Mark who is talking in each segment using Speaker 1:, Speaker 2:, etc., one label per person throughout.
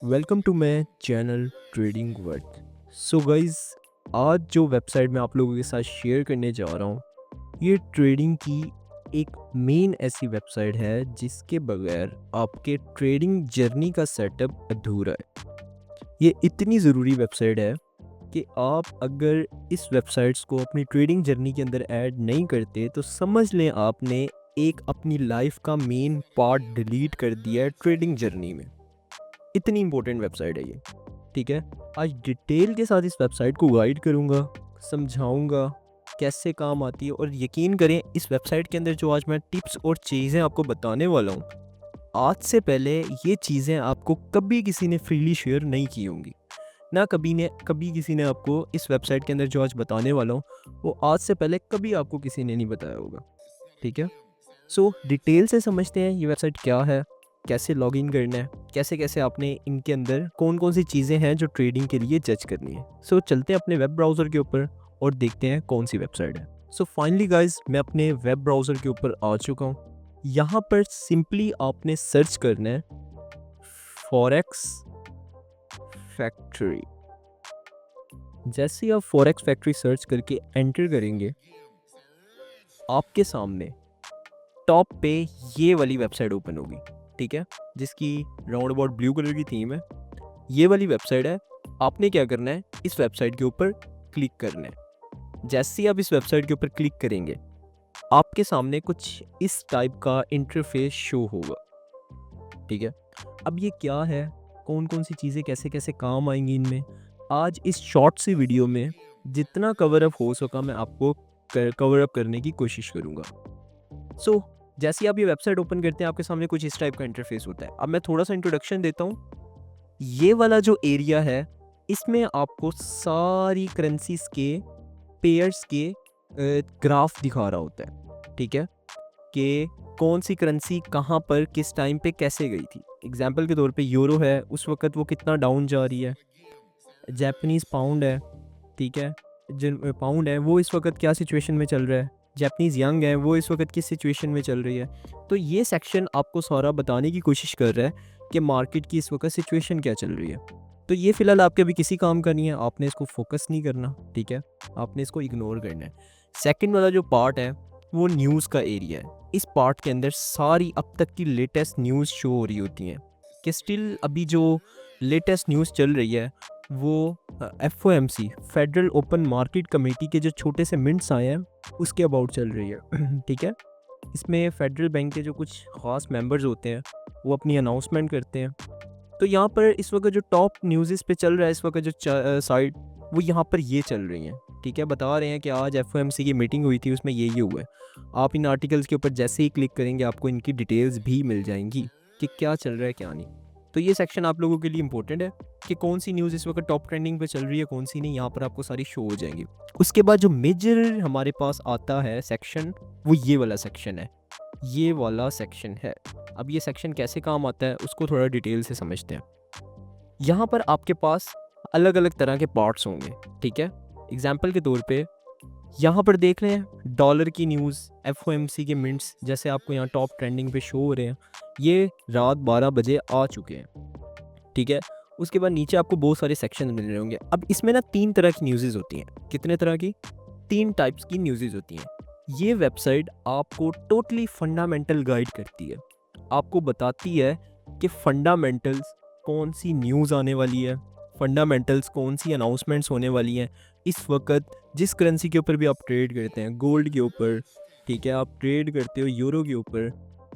Speaker 1: Welcome to my channel trading worth. So guys, आज जो website मैं आप लोगों के साथ शेयर करने जा रहा हूँ, ये ट्रेडिंग की एक मेन ऐसी वेबसाइट है जिसके बगैर आपके ट्रेडिंग जर्नी का सेटअप अधूरा है। ये इतनी ज़रूरी वेबसाइट है कि आप अगर इस वेबसाइट्स को अपनी ट्रेडिंग जर्नी के अंदर ऐड नहीं करते तो समझ लें आपने एक अपनी लाइफ का मेन पार्ट डिलीट कर दिया है ट्रेडिंग जर्नी में। इतनी इंपॉर्टेंट वेबसाइट है ये। ठीक है, आज डिटेल के साथ इस वेबसाइट को गाइड करूँगा, समझाऊँगा कैसे काम आती है। और यकीन करें, इस वेबसाइट के अंदर जो आज मैं टिप्स और चीज़ें आपको बताने वाला हूँ, आज से पहले ये चीज़ें आपको कभी किसी ने फ्रीली शेयर नहीं की होंगी। ना कभी किसी ने आपको इस वेबसाइट के अंदर जो आज बताने वाला हूँ, वो आज से पहले कभी आपको किसी ने नहीं बताया होगा। ठीक है, सो डिटेल से समझते हैं ये वेबसाइट क्या है, कैसे लॉगिन करना है, कैसे कैसे आपने इनके अंदर कौन कौन सी चीज़ें हैं जो ट्रेडिंग के लिए जज करनी है। सो चलते हैं अपने वेब ब्राउज़र के ऊपर और देखते हैं कौन सी वेबसाइट है। सो फाइनली गाइज, मैं अपने वेब ब्राउज़र के ऊपर आ चुका हूँ। यहाँ पर सिंपली आपने सर्च करना है फॉरेक्स फैक्ट्री। जैसे ही आप फॉरेक्स फैक्ट्री सर्च करके एंटर करेंगे, आपके सामने टॉप पे ये वाली वेबसाइट ओपन होगी। ठीक है, जिसकी राउंड अबाउट ब्लू कलर की थीम है। ये वाली वेबसाइट है। आपने क्या करना है, इस वेबसाइट के ऊपर क्लिक करना है। जैसे ही आप इस वेबसाइट के ऊपर क्लिक करेंगे, आपके सामने कुछ इस टाइप का इंटरफेस शो होगा। ठीक है, अब ये क्या है, कौन कौन सी चीज़ें कैसे कैसे काम आएंगी इनमें, आज इस शॉर्ट सी वीडियो में जितना कवर अप हो सका मैं आपको कवर अप करने की कोशिश करूँगा। सो जैसे ही आप ये वेबसाइट ओपन करते हैं, आपके सामने कुछ इस टाइप का इंटरफेस होता है। अब मैं थोड़ा सा इंट्रोडक्शन देता हूँ। ये वाला जो एरिया है, इसमें आपको सारी करेंसीज के पेयर्स के ग्राफ दिखा रहा होता है। ठीक है, कि कौन सी करेंसी कहाँ पर किस टाइम पे कैसे गई थी। एग्जाम्पल के तौर पे यूरो है, उस वक्त वो कितना डाउन जा रही है। जैपनीज़ पाउंड है, ठीक है, जिन पाउंड है वो इस वक्त क्या सिचुएशन में चल रहा है। जैपनीज़ यंग है, वो इस वक्त किस सिचुएशन में चल रही है। तो ये सेक्शन आपको सारा बताने की कोशिश कर रहा है कि मार्केट की इस वक्त सिचुएशन क्या चल रही है। तो ये फ़िलहाल आपके अभी किसी काम का नहीं है, आपने इसको फोकस नहीं करना। ठीक है, आपने इसको इग्नोर करना है। सेकंड वाला जो पार्ट है, वो न्यूज़ का एरिया है। इस पार्ट के अंदर सारी अब तक की लेटेस्ट न्यूज़ शो हो रही होती हैं, कि स्टिल अभी जो लेटेस्ट न्यूज़ चल रही है वो FOMC federal open market committee के जो छोटे से मिनट्स आए हैं उसके अबाउट चल रही है। ठीक है, इसमें फेडरल बैंक के जो कुछ ख़ास मेंबर्स होते हैं वो अपनी अनाउंसमेंट करते हैं। तो यहाँ पर इस वक्त जो टॉप न्यूज़ पे चल रहा है, इस वक्त जो साइट वो यहाँ पर ये चल रही हैं। ठीक है, बता रहे हैं कि आज FOMC की मीटिंग हुई थी, उसमें ये हुआ है। आप इन आर्टिकल्स के ऊपर जैसे ही क्लिक करेंगे, आपको इनकी डिटेल्स भी मिल जाएंगी कि क्या चल रहा है क्या नहीं। तो ये सेक्शन आप लोगों के लिए इंपॉर्टेंट है कि कौन सी न्यूज़ इस वक्त टॉप ट्रेंडिंग पे चल रही है, कौन सी नहीं, यहाँ पर आपको सारी शो हो जाएंगी। उसके बाद जो मेजर हमारे पास आता है सेक्शन, वो ये वाला सेक्शन है। ये वाला सेक्शन है। अब ये सेक्शन कैसे काम आता है उसको थोड़ा डिटेल से समझते हैं। यहाँ पर आपके पास अलग अलग तरह के पार्ट्स होंगे। ठीक है, एग्जाम्पल के तौर पे यहाँ पर देख रहे हैं डॉलर की न्यूज़, FOMC के मिनट्स जैसे आपको यहाँ टॉप ट्रेंडिंग पे शो हो रहे हैं, ये रात 12 बजे आ चुके हैं। ठीक है, उसके बाद नीचे आपको बहुत सारे सेक्शन मिल रहे होंगे। अब इसमें ना 3 तरह की न्यूज़ेज़ होती हैं। कितने तरह की? 3 टाइप्स की न्यूज़ेज़ होती हैं। ये वेबसाइट आपको टोटली फंडामेंटल गाइड करती है। आपको बताती है कि फंडामेंटल्स कौन सी न्यूज़ आने वाली है, फंडामेंटल्स कौन सी अनाउंसमेंट्स होने वाली हैं इस वक्त। जिस करेंसी के ऊपर भी आप ट्रेड करते हैं, गोल्ड के ऊपर, ठीक है, आप ट्रेड करते हो यूरो के ऊपर,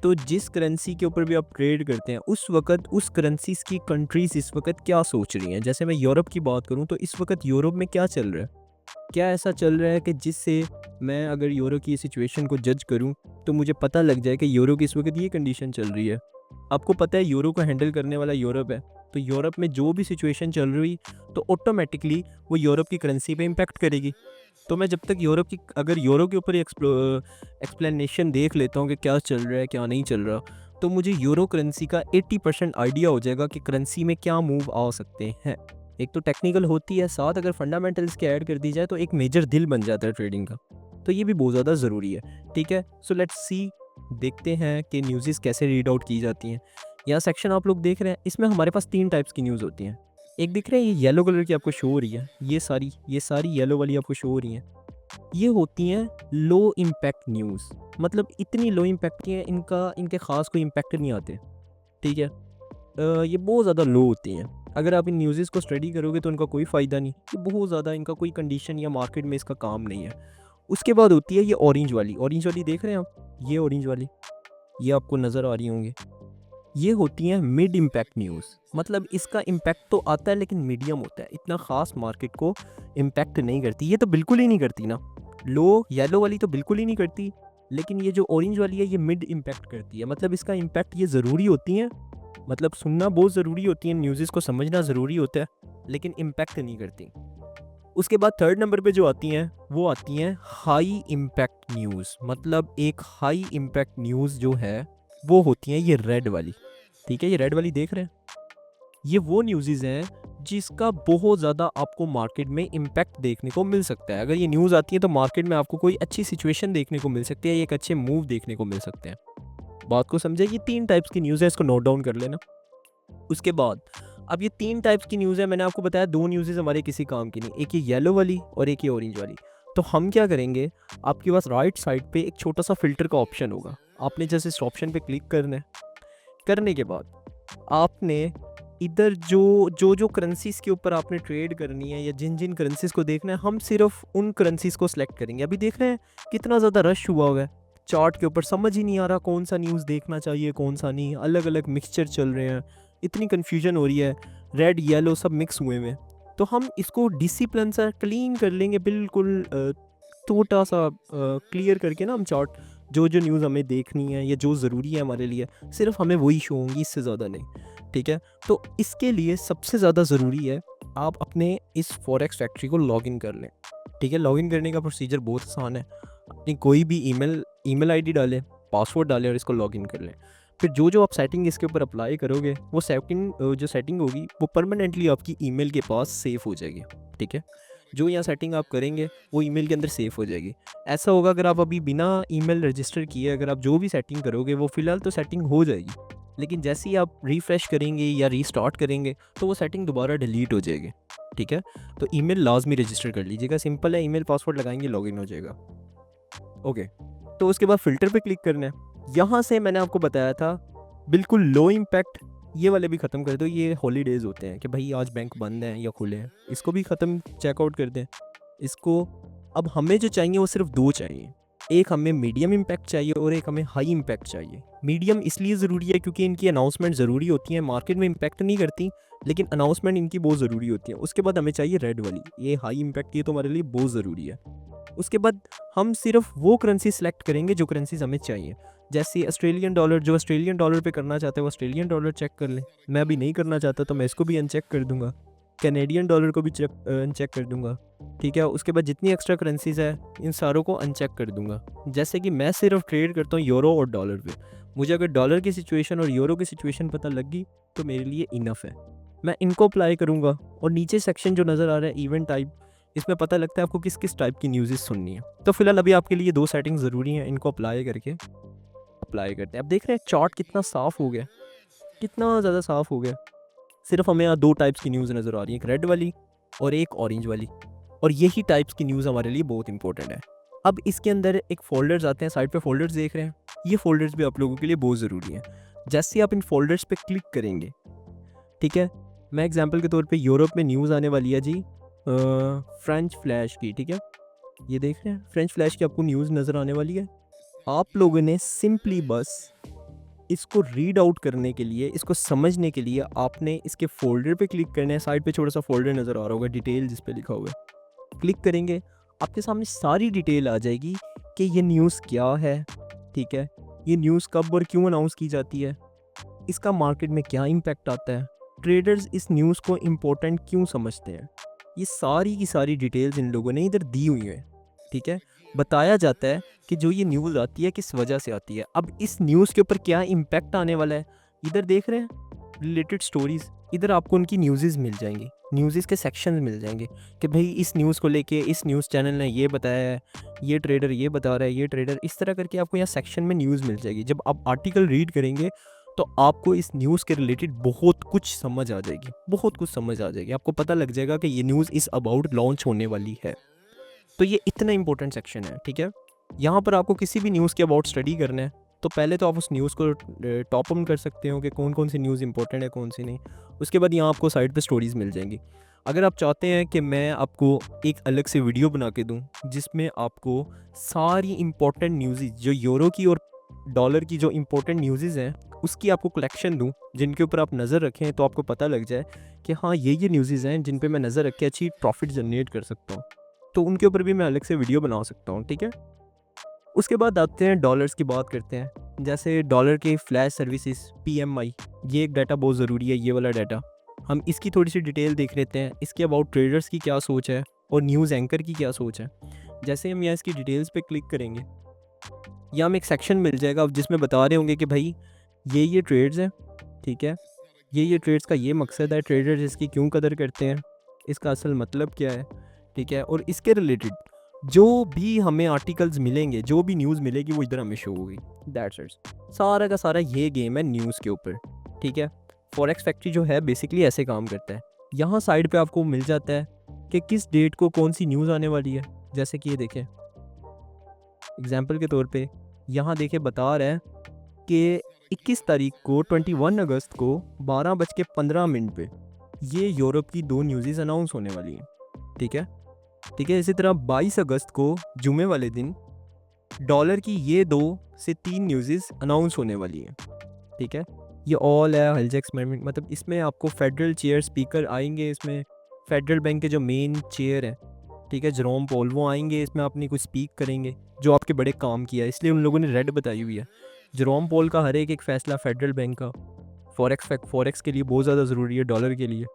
Speaker 1: तो जिस करेंसी के ऊपर भी आप ट्रेड करते हैं उस वक्त उस करेंसीज की कंट्रीज़ इस वक्त क्या सोच रही हैं। जैसे मैं यूरोप की बात करूं तो इस वक्त यूरोप में क्या चल रहा है, क्या ऐसा चल रहा है कि जिससे मैं अगर यूरो की सिचुएशन को जज करूं तो मुझे पता लग जाए कि यूरो की इस वक्त ये कंडीशन चल रही है। आपको पता है यूरो को हैंडल करने वाला यूरोप है, तो यूरोप में जो भी सिचुएशन चल रही तो ऑटोमेटिकली वो यूरोप की करेंसी पे इम्पैक्ट करेगी। तो मैं जब तक अगर यूरो के ऊपर एक्सप्लेनेशन देख लेता हूँ कि क्या चल रहा है क्या नहीं चल रहा, तो मुझे यूरो करेंसी का 80% आइडिया हो जाएगा कि करेंसी में क्या मूव आ सकते हैं। एक तो टेक्निकल होती है, साथ अगर फंडामेंटल्स के ऐड कर दी जाए तो एक मेजर दिल बन जाता है ट्रेडिंग का। तो ये भी बहुत ज़्यादा ज़रूरी है। ठीक है, सो लेट्स सी, देखते हैं कि न्यूज़ेस कैसे रीड आउट की जाती हैं। यहाँ सेक्शन आप लोग देख रहे हैं, इसमें हमारे पास 3 टाइप्स की न्यूज़ होती हैं। एक दिख रहे हैं, ये येलो कलर की आपको शो हो रही है, ये सारी येलो वाली आपको शो हो रही हैं। ये होती हैं लो इम्पैक्ट न्यूज़, मतलब इतनी लो इम्पैक्ट की हैं, इनके ख़ास कोई इम्पैक्ट नहीं आते, ठीक है। ये बहुत ज़्यादा लो होती हैं। अगर आप इन न्यूज़ेस को स्टडी करोगे तो इनका कोई फ़ायदा नहीं, ये बहुत ज़्यादा इनका कोई कंडीशन या मार्केट में इसका काम नहीं है। उसके बाद होती है ये ऑरेंज वाली देख रहे हैं आप? ये ऑरेंज वाली, ये आपको नज़र आ रही होंगी। ये होती हैं मिड इम्पैक्ट न्यूज़, मतलब इसका इम्पैक्ट तो आता है लेकिन मीडियम होता है, इतना ख़ास मार्केट को इम्पैक्ट नहीं करती। ये तो बिल्कुल ही नहीं करती ना, येलो वाली तो बिल्कुल ही नहीं करती, लेकिन ये जो ऑरेंज वाली है ये मिड इम्पैक्ट करती है, मतलब इसका इम्पैक्ट ये ज़रूरी होती हैं, मतलब सुनना बहुत ज़रूरी होती है, न्यूज़ को समझना ज़रूरी होता है, लेकिन इम्पैक्ट नहीं करती। उसके बाद थर्ड नंबर पे जो आती हैं वो आती हैं हाई इम्पैक्ट न्यूज़, मतलब एक हाई इम्पैक्ट न्यूज़ जो है वो होती हैं ये रेड वाली, ठीक है। ये रेड वाली देख रहे हैं, ये वो न्यूज़ हैं जिसका बहुत ज़्यादा आपको मार्केट में इम्पैक्ट देखने को मिल सकता है। अगर ये न्यूज़ आती है तो मार्केट में आपको कोई अच्छी सिचुएशन देखने को मिल सकती है, एक अच्छे मूव देखने को मिल सकते हैं। बात को समझे, ये 3 टाइप्स की न्यूज़ है, इसको नोट डाउन कर लेना। उसके बाद अब ये 3 टाइप्स की न्यूज़ है, मैंने आपको बताया 2 न्यूज़ेज़ हमारे किसी काम की नहीं, एक ये येलो वाली और एक ये ऑरेंज वाली। तो हम क्या करेंगे, आपके पास राइट साइड पे एक छोटा-सा फ़िल्टर का ऑप्शन होगा, आपने जैसे इस ऑप्शन पे क्लिक करना है। करने के बाद आपने इधर जो करेंसीज़ के ऊपर आपने ट्रेड करनी है या जिन करेंसीज़ को देखना है, हम सिर्फ उन करेंसीज़ को सिलेक्ट करेंगे। अभी देख रहे हैं कितना ज़्यादा रश हुआ हुआ है चार्ट के ऊपर, समझ ही नहीं आ रहा कौन सा न्यूज़ देखना चाहिए कौन सा नहीं, अलग अलग मिक्सचर चल रहे हैं, इतनी कन्फ्यूजन हो रही है, रेड येलो सब मिक्स हुए हुए हैं। तो हम इसको डिसिप्लिन सा क्लीन कर लेंगे, बिल्कुल छोटा सा क्लियर करके ना हम चार्ट, जो न्यूज़ हमें देखनी है या जो ज़रूरी है हमारे लिए, सिर्फ हमें वही शो होंगी, इससे ज़्यादा नहीं, ठीक है। तो इसके लिए सबसे ज़्यादा ज़रूरी है आप अपने इस फॉरेक्स फैक्ट्री को लॉगिन कर लें, ठीक है। लॉगिन करने का प्रोसीजर बहुत आसान है, अपनी कोई भी ईमेल आईडी डालें, पासवर्ड डालें और इसको लॉगिन कर लें। फिर जो आप सेटिंग इसके ऊपर अप्लाई करोगे, वो जो सेटिंग होगी वो परमानेंटली आपकी ईमेल के पास सेव हो जाएगी, ठीक है। जो यहाँ सेटिंग आप करेंगे वो ईमेल के अंदर सेव हो जाएगी। ऐसा होगा अगर आप अभी बिना ईमेल रजिस्टर किए अगर आप जो भी सेटिंग करोगे वो फ़िलहाल तो सेटिंग हो जाएगी, लेकिन जैसे ही आप रिफ़्रेश करेंगे या रीस्टार्ट करेंगे तो वो सेटिंग दोबारा डिलीट हो जाएगी, ठीक है। तो ईमेल लाज़मी रजिस्टर कर लीजिएगा, सिंपल है, ईमेल पासवर्ड लगाएंगे लॉगिन हो जाएगा। ओके, तो उसके बाद फ़िल्टर पे क्लिक करना है। यहाँ से मैंने आपको बताया था बिल्कुल लो इम्पैक्ट, ये वाले भी ख़त्म कर दो। ये हॉलीडेज़ होते हैं कि भाई आज बैंक बंद हैं या खुले हैं, इसको भी ख़त्म चेकआउट कर दें इसको। अब हमें जो चाहिए वो सिर्फ 2 चाहिए, एक हमें मीडियम इम्पैक्ट चाहिए और एक हमें हाई इम्पैक्ट चाहिए। मीडियम इसलिए ज़रूरी है क्योंकि इनकी अनाउंसमेंट ज़रूरी होती है, मार्केट में इम्पैक्ट नहीं करती लेकिन अनाउंसमेंट इनकी बहुत ज़रूरी होती है। उसके बाद हमें चाहिए रेड वाली, ये हाई इम्पैक्ट, ये तो हमारे लिए बहुत ज़रूरी है। उसके बाद हम सिर्फ वो करेंसी सेलेक्ट करेंगे जो करेंसीज हमें चाहिए, जैसे ऑस्ट्रेलियन डॉलर, जो ऑस्ट्रेलियन डॉलर पे करना चाहते हैं वो ऑस्ट्रेलियन डॉलर चेक कर लें। मैं अभी नहीं करना चाहता तो मैं इसको भी अनचेक कर दूंगा, कैनेडियन डॉलर को भी अनचेक कर दूंगा, ठीक है। उसके बाद जितनी एक्स्ट्रा करेंसीज है इन सारों को अनचेक कर दूंगा। जैसे कि मैं सिर्फ ट्रेड करता हूँ यूरो और डॉलर पे, मुझे अगर डॉलर की सिचुएशन और यूरो की सिचुएशन पता लग गई तो मेरे लिए इनफ है, मैं इनको अप्लाई करूँगा। और नीचे सेक्शन जो नज़र आ रहा है इवेंट टाइप, इसमें पता लगता है आपको किस किस टाइप की न्यूज़ सुननी है। तो फिलहाल अभी आपके लिए 2 सेटिंग ज़रूरी हैं, इनको अप्लाई करते हैं। अब देख रहे हैं चार्ट कितना साफ़ हो गया, कितना ज़्यादा साफ़ हो गया। सिर्फ हमें यहाँ 2 टाइप्स की न्यूज़ नज़र आ रही है, एक रेड वाली और एक ऑरेंज वाली, और यही टाइप्स की न्यूज़ हमारे लिए बहुत इंपॉर्टेंट है। अब इसके अंदर एक फ़ोल्डर्स आते हैं, साइड पे फ़ोल्डर्स देख रहे हैं, ये फ़ोल्डर्स भी आप लोगों के लिए बहुत ज़रूरी हैं। जैसे आप इन फ़ोल्डर्स पे क्लिक करेंगे, ठीक है, मैं एग्जांपल के तौर पे यूरोप में न्यूज़ आने वाली है जी फ्रेंच फ्लैश की, ठीक है, ये देख रहे हैं फ्रेंच फ्लैश की आपको न्यूज़ नज़र आने वाली है। आप लोगों ने सिंपली बस इसको रीड आउट करने के लिए, इसको समझने के लिए आपने इसके फ़ोल्डर पे क्लिक करना है। साइड पे छोटा सा फ़ोल्डर नज़र आ रहा होगा डिटेल जिस पे लिखा हुआ है, क्लिक करेंगे आपके सामने सारी डिटेल आ जाएगी कि ये न्यूज़ क्या है, ठीक है, ये न्यूज़ कब और क्यों अनाउंस की जाती है, इसका मार्केट में क्या इम्पैक्ट आता है, ट्रेडर्स इस न्यूज़ को इम्पोर्टेंट क्यों समझते हैं, ये सारी की सारी डिटेल्स इन लोगों ने इधर दी हुई है, ठीक है। बताया जाता है कि जो ये न्यूज़ आती है किस वजह से आती है, अब इस न्यूज़ के ऊपर क्या इम्पैक्ट आने वाला है। इधर देख रहे हैं रिलेटेड स्टोरीज़, इधर आपको उनकी न्यूज़ेज़ मिल जाएंगी, न्यूज़ेज़ के सेक्शन मिल जाएंगे कि भाई इस न्यूज़ को लेके इस न्यूज़ चैनल ने ये बताया है, ये ट्रेडर ये बता रहा है, ये ट्रेडर, इस तरह करके आपको यहाँ सेक्शन में न्यूज़ मिल जाएगी। जब आप आर्टिकल रीड करेंगे तो आपको इस न्यूज़ के रिलेटेड बहुत कुछ समझ आ जाएगी, बहुत कुछ समझ आ जाएगी। आपको पता लग जाएगा कि ये न्यूज़ इस अबाउट लॉन्च होने वाली है। तो ये इतना इंपॉर्टेंट सेक्शन है, ठीक है। यहाँ पर आपको किसी भी न्यूज़ के अबाउट स्टडी करना है तो पहले तो आप उस न्यूज़ को टॉप अप कर सकते हो कि कौन कौन सी न्यूज़ इंपॉर्टेंट है, कौन सी नहीं। उसके बाद यहाँ आपको साइड पे स्टोरीज़ मिल जाएंगी। अगर आप चाहते हैं कि मैं आपको एक अलग से वीडियो बना के दूँ जिसमें आपको सारी इंपॉर्टेंट न्यूज़ जो यूरो की और डॉलर की जो इंपॉर्टेंट न्यूज़ हैं उसकी आपको कलेक्शन दूँ, जिनके ऊपर आप नज़र रखें तो आपको पता लग जाए कि हाँ ये न्यूज़ हैं जिन पे मैं नज़र रख के अच्छी प्रॉफिट जनरेट कर सकता हूँ, तो उनके ऊपर भी मैं अलग से वीडियो बना सकता हूँ, ठीक है। उसके बाद आते हैं डॉलर्स की बात करते हैं। जैसे डॉलर के फ्लैश सर्विसेज PMI, ये एक डाटा बहुत ज़रूरी है, ये वाला डाटा हम इसकी थोड़ी सी डिटेल देख लेते हैं। इसके अबाउट ट्रेडर्स की क्या सोच है और न्यूज़ एंकर की क्या सोच है। जैसे हम यहाँ इसकी डिटेल्स पे क्लिक करेंगे, यहाँ हमें एक सेक्शन मिल जाएगा जिसमें बता रहे होंगे कि भाई ये ट्रेड्स हैं, ठीक है, ये ट्रेड्स का ये मकसद है, ट्रेडर्स इसकी क्यों कदर करते हैं, इसका असल मतलब क्या है, ठीक है। और इसके रिलेटेड जो भी हमें आर्टिकल्स मिलेंगे, जो भी न्यूज़ मिलेगी वो इधर हमें शो होगी। दैट्स इट, सारा का सारा ये गेम है न्यूज़ के ऊपर, ठीक है। फॉरेक्स फैक्ट्री जो है बेसिकली ऐसे काम करता है। यहाँ साइड पे आपको मिल जाता है कि किस डेट को कौन सी न्यूज़ आने वाली है। जैसे कि ये देखें एग्जाम्पल के तौर पे, यहाँ देखें बता रहा है कि 21 तारीख को 21 अगस्त को 12:15 पे ये यूरोप की 2 न्यूज़ अनाउंस होने वाली हैं, ठीक है, ठीक है। इसी तरह 22 अगस्त को जुमे वाले दिन डॉलर की ये 2 से 3 न्यूज़ अनाउंस होने वाली हैं, ठीक है। ये ऑल है हल्जे एक्सपेरिमेंट, मतलब इसमें आपको फेडरल चेयर स्पीकर आएंगे, इसमें फेडरल बैंक के जो मेन चेयर हैं, ठीक है, जेरोम पॉल, वो आएंगे, इसमें अपनी कुछ स्पीक करेंगे जो आपके बड़े काम किया है, इसलिए उन लोगों ने रेड बताई हुई है। जेरोम पॉल का हर एक फैसला फेडरल बैंक का फॉरेक्स के लिए बहुत ज़्यादा ज़रूरी है, डॉलर के लिए।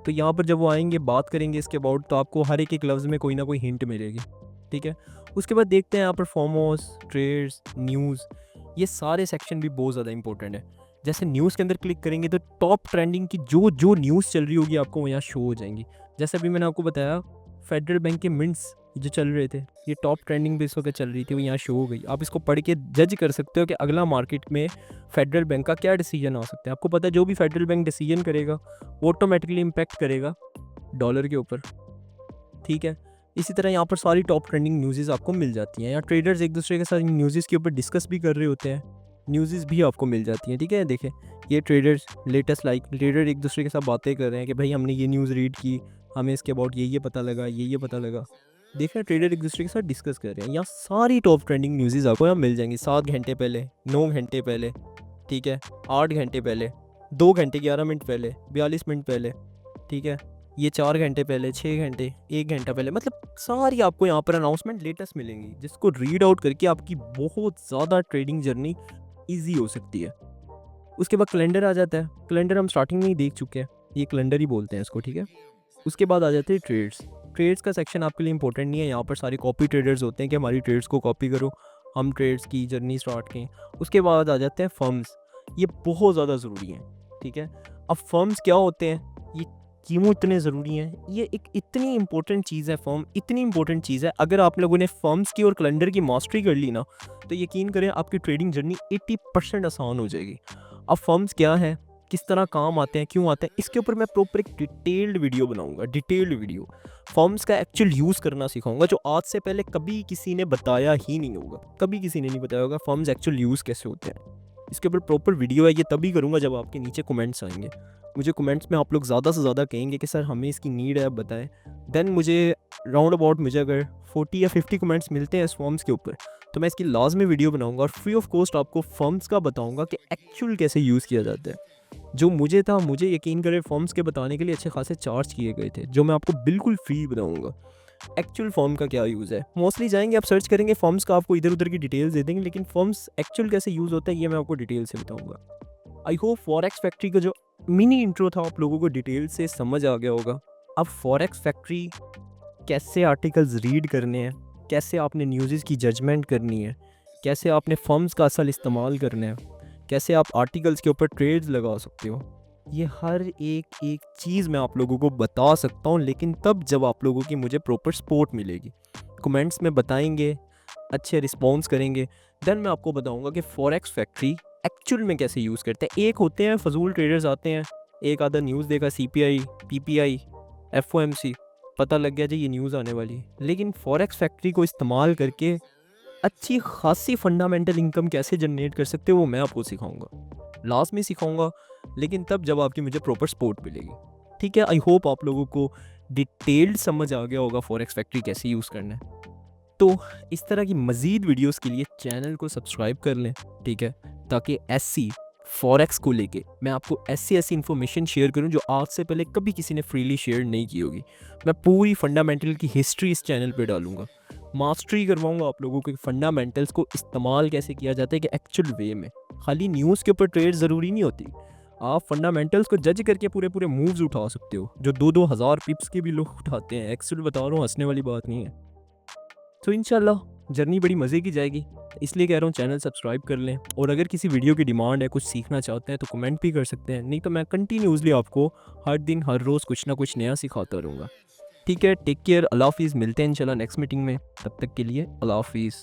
Speaker 1: तो यहाँ पर जब वो आएंगे बात करेंगे इसके अबाउट, तो आपको हर एक लफ्ज़ में कोई ना कोई हिंट मिलेगी, ठीक है। उसके बाद देखते हैं यहाँ पर फॉर्मोस, ट्रेड्स, न्यूज़, ये सारे सेक्शन भी बहुत ज़्यादा इंपॉर्टेंट है। जैसे न्यूज़ के अंदर क्लिक करेंगे तो टॉप ट्रेंडिंग की जो जो न्यूज़ चल रही होगी आपको यहाँ शो हो जाएंगी। जैसे अभी मैंने आपको बताया फेडरल बैंक के मिंट्स जो चल रहे थे, ये टॉप ट्रेंडिंग पे इस वक्त चल रही थी, वो यहाँ शो हो गई। आप इसको पढ़ के जज कर सकते हो कि अगला मार्केट में फेडरल बैंक का क्या डिसीजन आ सकता है। आपको पता है जो भी फेडरल बैंक डिसीजन करेगा वो ऑटोमेटिकली इम्पैक्ट करेगा डॉलर के ऊपर, ठीक है। इसी तरह यहाँ पर सारी टॉप ट्रेंडिंग न्यूज़ आपको मिल जाती हैं। यहाँ ट्रेडर्स एक दूसरे के साथ न्यूज़ के ऊपर डिस्कस भी कर रहे होते हैं, न्यूज़ भी आपको मिल जाती हैं, ठीक है। देखें ये ट्रेडर्स लेटेस्ट ट्रेडर एक दूसरे के साथ बातें कर रहे हैं कि भाई हमने ये न्यूज़ रीड की, हमें इसके अबाउट ये पता लगा, ये पता लगा। देखा ट्रेडर एक दूसरे के साथ डिस्कस कर रहे हैं। यहाँ सारी टॉप ट्रेंडिंग न्यूज़ आपको यहाँ मिल जाएंगी 7 घंटे पहले, 9 घंटे पहले, ठीक है, 8 घंटे पहले, 2 घंटे 11 मिनट पहले, 42 मिनट पहले, ठीक है, ये 4 घंटे पहले, 6 घंटे, 1 घंटा पहले, मतलब सारी आपको यहाँ पर अनाउंसमेंट लेटेस्ट मिलेंगी, जिसको रीड आउट करके आपकी बहुत ज़्यादा ट्रेडिंग जर्नी ईजी हो सकती है। उसके बाद कैलेंडर आ जाता है। कैलेंडर हम स्टार्टिंग में ही देख चुके हैं, ये कैलेंडर ही बोलते हैं इसको, ठीक है। उसके बाद आ जाते हैं ट्रेड्स का सेक्शन आपके लिए इंपॉर्टेंट नहीं है। यहाँ पर सारे कॉपी ट्रेडर्स होते हैं कि हमारी ट्रेड्स को कॉपी करो, हम ट्रेड्स की जर्नी स्टार्ट करें। उसके बाद आ जाते हैं फर्म्स, ये बहुत ज़्यादा ज़रूरी हैं, ठीक है। अब फर्म्स क्या होते हैं, ये क्यों इतने ज़रूरी हैं, ये एक इतनी इंपॉर्टेंट चीज़ है, फर्म इतनी इंपॉर्टेंट चीज़ है। अगर आप लोगों ने फर्म्स की और कैलेंडर की मास्टरी कर ली ना, तो यकीन करें आपकी ट्रेडिंग जर्नी 80% आसान हो जाएगी। अब फर्म्स क्या है, किस तरह काम आते हैं, क्यों आते हैं, इसके ऊपर मैं प्रॉपर एक डिटेल्ड वीडियो बनाऊंगा, डिटेल्ड वीडियो। फर्म्स का एक्चुअल यूज़ करना सिखाऊंगा, जो आज से पहले कभी किसी ने बताया ही नहीं होगा, कभी किसी ने नहीं बताया होगा फर्म्स एक्चुअल यूज़ कैसे होते हैं। इसके ऊपर प्रॉपर वीडियो है, ये तभी करूँगा जब आपके नीचे कमेंट्स आएंगे। मुझे कमेंट्स में आप लोग ज़्यादा से ज़्यादा कहेंगे कि सर हमें इसकी नीड है, बताएं। देन मुझे राउंड अबाउट मुझे अगर 40 या 50 कमेंट्स मिलते हैं इस फर्म्स के ऊपर, तो मैं इसकी लाजमी वीडियो बनाऊंगा और फ्री ऑफ कॉस्ट आपको फर्म्स का बताऊंगा कि एक्चुअल कैसे यूज़ किया जाता है। जो मुझे था, मुझे यकीन करें फर्म्स के बताने के लिए अच्छे खासे चार्ज किए गए थे, जो मैं आपको बिल्कुल फ्री बताऊंगा एक्चुअल फॉर्म का क्या यूज़ है। मोस्टली जाएंगे आप सर्च करेंगे फॉर्म्स का, आपको इधर उधर की डिटेल्स दे देंगे, लेकिन फॉर्म्स एक्चुअल कैसे यूज़ होता है ये मैं आपको डिटेल से बताऊंगा। आई होप फॉरेक्स फैक्ट्री का जो मिनी इंट्रो था आप लोगों को डिटेल से समझ आ गया होगा। अब फॉरेक्स फैक्ट्री कैसे आर्टिकल्स रीड करने हैं, कैसे आपने न्यूज़ की जजमेंट करनी है, कैसे आपने फर्म्स का असल इस्तेमाल करना है, कैसे आप आर्टिकल्स के ऊपर ट्रेड्स लगा सकते हो, ये हर एक चीज़ मैं आप लोगों को बता सकता हूँ, लेकिन तब जब आप लोगों की मुझे प्रॉपर सपोर्ट मिलेगी। कमेंट्स में बताएंगे, अच्छे रिस्पॉन्स करेंगे, देन मैं आपको बताऊँगा कि फॉरेक्स फैक्ट्री एक्चुअल में कैसे यूज़ करते हैं। एक होते हैं फजूल ट्रेडर्स आते हैं, एक आधा न्यूज़ देखा CPI, PPI, FOMC, पता लग गया जी ये न्यूज़ आने वाली है। लेकिन फॉरेक्स फैक्ट्री को इस्तेमाल करके अच्छी खासी फंडामेंटल इनकम कैसे जनरेट कर सकते हो वो मैं आपको सिखाऊंगा, लास्ट में सिखाऊंगा, लेकिन तब जब आपकी मुझे प्रॉपर सपोर्ट मिलेगी। ठीक है, आई होप आप लोगों को डिटेल्ड समझ आ गया होगा फॉरेक्स फैक्ट्री कैसे यूज़ करना है। तो इस तरह की मज़ीद वीडियोस के लिए चैनल को सब्सक्राइब कर लें, ठीक है, ताकि ऐसी फॉरेक्स को लेके मैं आपको ऐसी ऐसी इन्फॉर्मेशन शेयर करूं जो आज से पहले कभी किसी ने फ्रीली शेयर नहीं की होगी। मैं पूरी फंडामेंटल की हिस्ट्री इस चैनल पे डालूंगा, मास्टरी करवाऊंगा आप लोगों के फंडामेंटल्स को इस्तेमाल कैसे किया जाता है कि एक्चुअल वे में। खाली न्यूज़ के ऊपर ट्रेड ज़रूरी नहीं होती, आप फंडामेंटल्स को जज करके पूरे पूरे मूव्स उठा सकते हो जो 2-2 हज़ार पिप्स के भी लोग उठाते हैं। एक्चुअल बता रहा हूँ, हंसने वाली बात नहीं है। तो इंशाल्लाह जर्नी बड़ी मज़े की जाएगी, इसलिए कह रहा हूँ चैनल सब्सक्राइब कर लें। और अगर किसी वीडियो की डिमांड है, कुछ सीखना चाहते हैं तो कमेंट भी कर सकते हैं, नहीं तो मैं कंटिन्यूसली आपको हर दिन हर रोज़ कुछ ना कुछ नया सिखाता रहूँगा। ठीक है, टेक केयर, अल्लाह हाफिज़, मिलते हैं इंशाल्लाह नेक्स्ट मीटिंग में, तब तक के लिए अल्लाह हाफिज़।